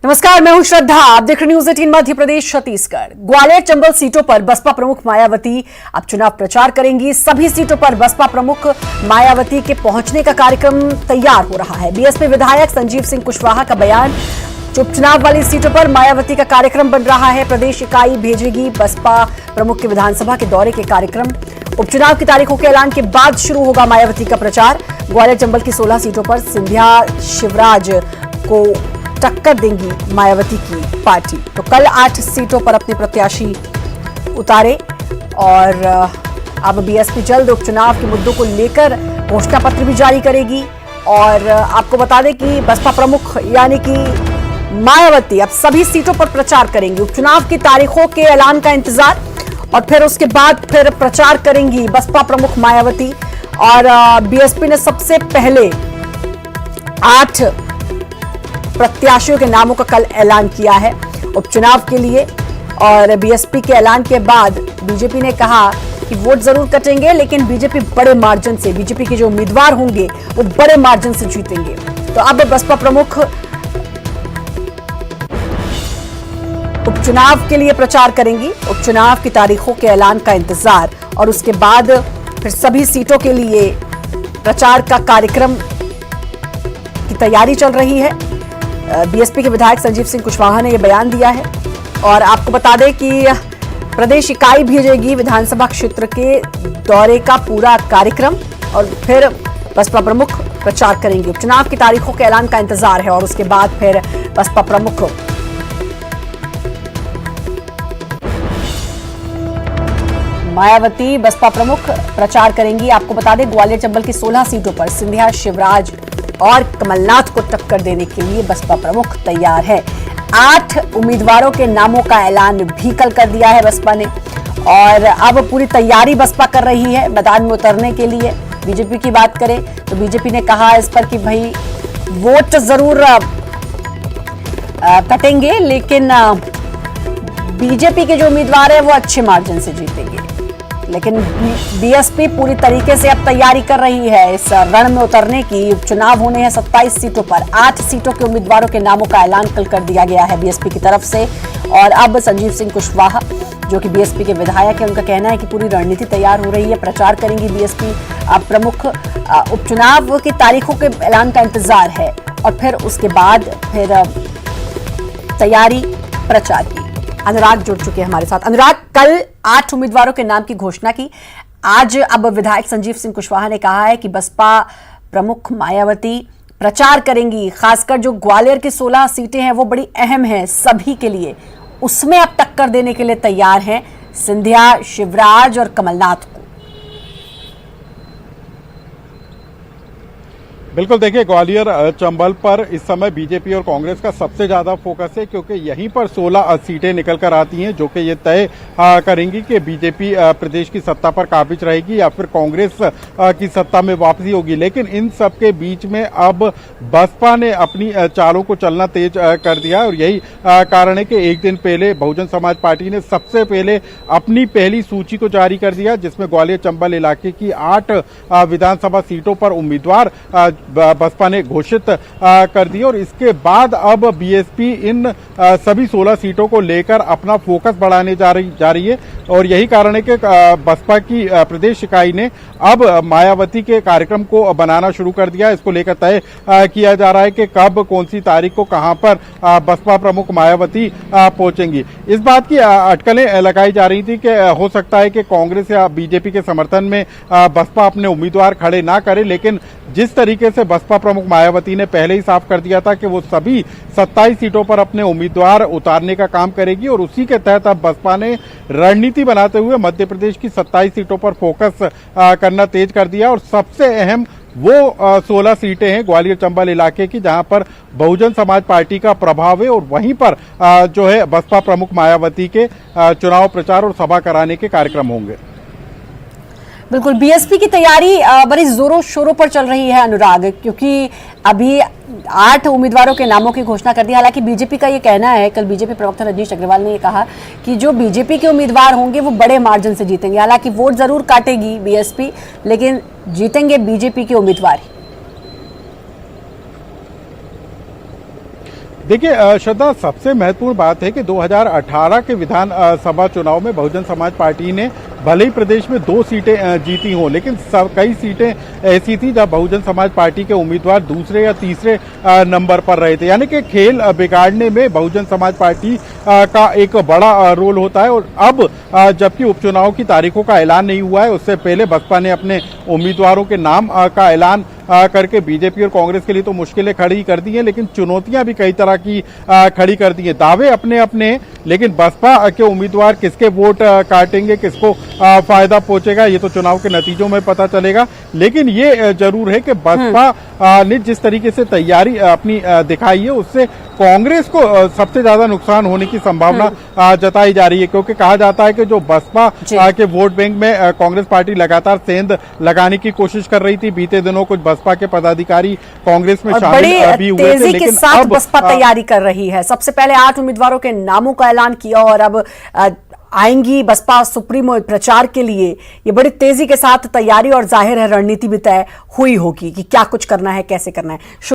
नमस्कार, मैं हूं श्रद्धा। आप देख रहे न्यूज 18 मध्य प्रदेश छत्तीसगढ़। ग्वालियर चंबल सीटों पर बसपा प्रमुख मायावती अब चुनाव प्रचार करेंगी। सभी सीटों पर बसपा प्रमुख मायावती के पहुंचने का कार्यक्रम तैयार हो रहा है। बीएसपी विधायक संजीव सिंह कुशवाहा का बयान, उपचुनाव वाली सीटों पर मायावती का कार्यक्रम बन रहा है। प्रदेश इकाई भेजेगी बसपा प्रमुख के विधानसभा के दौरे के कार्यक्रम। उपचुनाव की तारीखों के ऐलान के बाद शुरू होगा मायावती का प्रचार। ग्वालियर चंबल की 16 सीटों पर सिंधिया शिवराज को टक्कर देंगी मायावती की पार्टी। तो कल 8 सीटों पर अपने प्रत्याशी उतारे और अब बीएसपी जल्द उपचुनाव के मुद्दों को लेकर घोषणा पत्र भी जारी करेगी। और आपको बता दें कि बसपा प्रमुख यानी कि मायावती अब सभी सीटों पर प्रचार करेंगी। उपचुनाव की तारीखों के ऐलान का इंतजार और फिर उसके बाद फिर प्रचार करेंगी बसपा प्रमुख मायावती। और बीएसपी ने सबसे पहले 8 प्रत्याशियों के नामों का कल ऐलान किया है उपचुनाव के लिए। और बीएसपी के ऐलान के बाद बीजेपी ने कहा कि वोट जरूर कटेंगे, लेकिन बीजेपी बड़े मार्जिन से, बीजेपी के जो उम्मीदवार होंगे वो बड़े मार्जिन से जीतेंगे। तो अब बसपा प्रमुख उपचुनाव के लिए प्रचार करेंगी। उपचुनाव की तारीखों के ऐलान का इंतजार और उसके बाद फिर सभी सीटों के लिए प्रचार का कार्यक्रम की तैयारी चल रही है। बीएसपी के विधायक संजीव सिंह कुशवाहा ने यह बयान दिया है। और आपको बता दें कि प्रदेश इकाई भेजेगी विधानसभा क्षेत्र के दौरे का पूरा कार्यक्रम और फिर बसपा प्रमुख प्रचार करेंगे। उपचुनाव की तारीखों के ऐलान का इंतजार है और उसके बाद फिर बसपा प्रमुख मायावती बसपा प्रमुख प्रचार करेंगी। आपको बता दें ग्वालियर चंबल की 16 सीटों पर सिंधिया शिवराज और कमलनाथ को टक्कर देने के लिए बसपा प्रमुख तैयार है। 8 उम्मीदवारों के नामों का ऐलान भी कल कर दिया है बसपा ने। और अब पूरी तैयारी बसपा कर रही है मैदान में उतरने के लिए। बीजेपी की बात करें तो बीजेपी ने कहा इस पर कि भाई वोट जरूर कटेंगे, लेकिन बीजेपी के जो उम्मीदवार है वो अच्छे मार्जिन से जीतेंगे। लेकिन बीएसपी पूरी तरीके से अब तैयारी कर रही है इस रण में उतरने की। उपचुनाव होने हैं 27 सीटों पर। 8 सीटों के उम्मीदवारों के नामों का ऐलान कल कर दिया गया है बीएसपी की तरफ से। और अब संजीव सिंह कुशवाहा जो कि बीएसपी के विधायक है, उनका कहना है कि पूरी रणनीति तैयार हो रही है। प्रचार करेंगी बीएसपी प्रमुख। उपचुनाव की तारीखों के ऐलान का इंतजार है और फिर उसके बाद फिर तैयारी प्रचार की। अनुराग जुड़ चुके हैं हमारे साथ। अनुराग, कल 8 उम्मीदवारों के नाम की घोषणा की। आज अब विधायक संजीव सिंह कुशवाहा ने कहा है कि बसपा प्रमुख मायावती प्रचार करेंगी। खासकर जो ग्वालियर की 16 सीटें हैं वो बड़ी अहम हैं सभी के लिए, उसमें अब टक्कर देने के लिए तैयार हैं सिंधिया शिवराज और कमलनाथ को। बिल्कुल, देखिए ग्वालियर चंबल पर इस समय बीजेपी और कांग्रेस का सबसे ज्यादा फोकस है, क्योंकि यहीं पर 16 सीटें निकल कर आती हैं जो कि ये तय करेंगी कि बीजेपी प्रदेश की सत्ता पर काबिज रहेगी या फिर कांग्रेस की सत्ता में वापसी होगी। लेकिन इन सब के बीच में अब बसपा ने अपनी चालों को चलना तेज कर दिया और यही कारण है कि एक दिन पहले बहुजन समाज पार्टी ने सबसे पहले अपनी पहली सूची को जारी कर दिया, जिसमें ग्वालियर चंबल इलाके की 8 विधानसभा सीटों पर उम्मीदवार बसपा ने घोषित कर दिए। और इसके बाद अब बीएसपी इन सभी 16 सीटों को लेकर अपना फोकस बढ़ाने जा रही है। और यही कारण है कि बसपा की प्रदेश इकाई ने अब मायावती के कार्यक्रम को बनाना शुरू कर दिया। इसको लेकर तय किया जा रहा है कि कब, कौन सी तारीख को, कहां पर बसपा प्रमुख मायावती पहुंचेंगी। इस बात की अटकलें लगाई जा रही थी कि हो सकता है कि कांग्रेस या बीजेपी के समर्थन में बसपा अपने उम्मीदवार खड़े ना करे, लेकिन जिस तरीके से बसपा प्रमुख मायावती ने पहले ही साफ कर दिया था कि वो सभी 27 सीटों पर अपने उम्मीदवार उतारने का काम करेगी और उसी के तहत अब बसपा ने रणनीति बनाते हुए मध्य प्रदेश की 27 सीटों पर फोकस करना तेज कर दिया। और सबसे अहम वो 16 सीटें हैं ग्वालियर चंबल इलाके की, जहां पर बहुजन समाज पार्टी का प्रभाव है और वहीं पर जो है बसपा प्रमुख मायावती के चुनाव प्रचार और सभा कराने के कार्यक्रम होंगे। बिल्कुल, बीएसपी की तैयारी बड़ी जोरों शोरों पर चल रही है अनुराग, क्योंकि अभी 8 उम्मीदवारों के नामों की घोषणा कर दी। हालांकि बीजेपी का ये कहना है, कल बीजेपी प्रवक्ता रजनीश अग्रवाल ने ये कहा कि जो बीजेपी के उम्मीदवार होंगे वो बड़े मार्जिन से जीतेंगे। हालांकि वोट जरूर काटेगी बीएसपी, लेकिन जीतेंगे बीजेपी के उम्मीदवार। देखिए श्रद्धा, सबसे महत्वपूर्ण बात है कि 2018 के विधान सभा चुनाव में बहुजन समाज पार्टी ने भले ही प्रदेश में 2 सीटें जीती हों, लेकिन कई सीटें ऐसी थी जब बहुजन समाज पार्टी के उम्मीदवार दूसरे या तीसरे नंबर पर रहे थे। यानी कि खेल बिगाड़ने में बहुजन समाज पार्टी का एक बड़ा रोल होता है। और अब जबकि उपचुनाव की तारीखों का ऐलान नहीं हुआ है, उससे पहले बसपा ने अपने उम्मीदवारों के नाम का ऐलान करके बीजेपी और कांग्रेस के लिए तो मुश्किलें खड़ी कर दी हैं, लेकिन चुनौतियां भी कई तरह की खड़ी कर दी हैं। दावे अपने अपने, लेकिन बसपा के उम्मीदवार किसके वोट काटेंगे, किसको फायदा पहुंचेगा, ये तो चुनाव के नतीजों में पता चलेगा। लेकिन ये जरूर है कि बसपा ने जिस तरीके से तैयारी अपनी दिखाई है, उससे कांग्रेस को सबसे ज्यादा नुकसान होने की संभावना जताई जा रही है, क्योंकि कहा जाता है कि जो बसपा के वोट बैंक में कांग्रेस पार्टी लगातार सेंध लगाने की कोशिश कर रही थी। बीते दिनों कुछ बसपा के पदाधिकारी कांग्रेस में शामिल भी हुए थे, लेकिन अब बसपा तैयारी कर रही है। सबसे पहले 8 उम्मीदवारों के नामों का ऐलान किया और अब आएंगी बसपा सुप्रीमो प्रचार के लिए। ये बड़ी तेजी के साथ तैयारी और जाहिर है रणनीति भी तय हुई होगी कि क्या कुछ करना है, कैसे करना है।